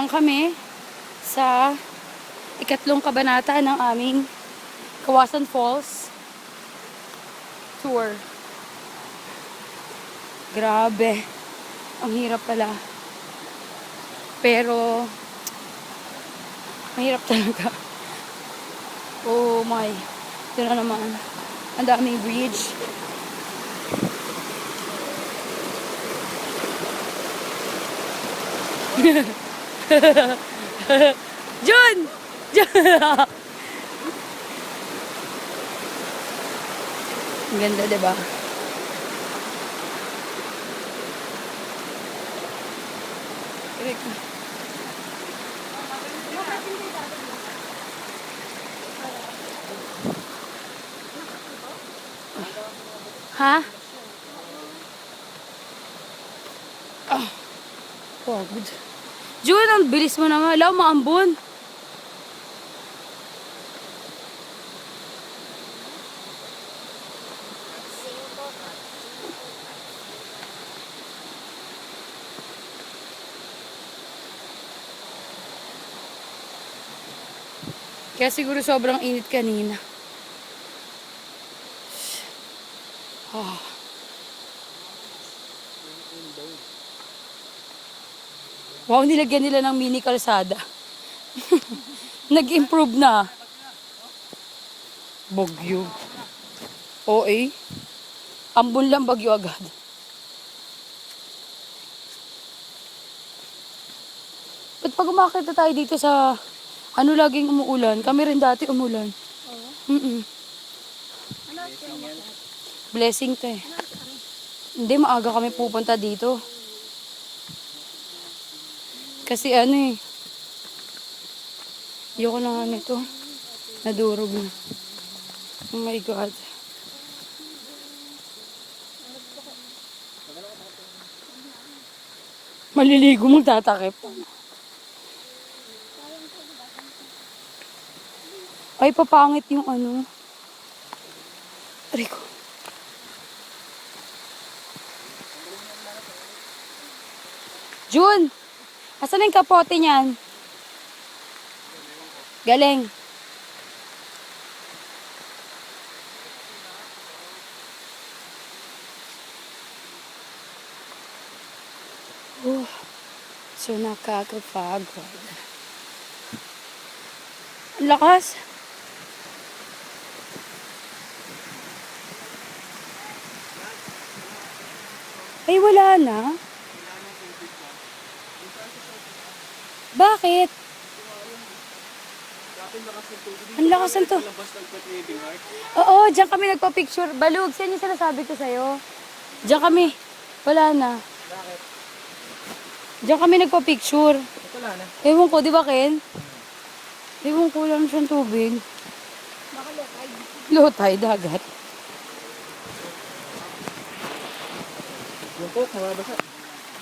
lang kami sa ikatlong kabanata ng aming Kawasan Falls tour. Grabe. Ang hirap pala. Pero, mahirap talaga. Oh my. Ito na naman. Ang daming bridge. Jun! Jun! Ang ganda, diba? Ha? Ah. Pagod. Jun, ang bilis mo naman. Alaw, maambon. Kaya siguro sobrang init kanina. Oh. Wow, nilagyan nila ng mini kalsada. Nag-improve na. Bagyo. Oo eh. Ambon lang bagyo agad. Ba't pag umakit na tayo dito sa ano laging umuulan? Kami rin dati umulan. Oo? Blessing to eh. Hindi, maaga kami pupunta dito. Kasi ano eh. Ayoko na nga nito. Nadurog na. Oh my God. Maliligo mong tatakip. Ay, papangit yung ano. Rico. Jun! Asan yung kapote niyan? Galing. So nakakapagod. Ang lakas. Ay, wala na. Bakit? Ang lakas ng to. Oo, diyan kami nagpa-picture. Balug, yan yung sinasabi ko sa'yo. Diyan kami. Wala na. Bakit? Diyan kami nagpa-picture. Wala na. Ewan ko, di ba Ken? Ewan ko lang siyang tubig. Baka low tide. Low tide, dagat. Yung coke, mababasa.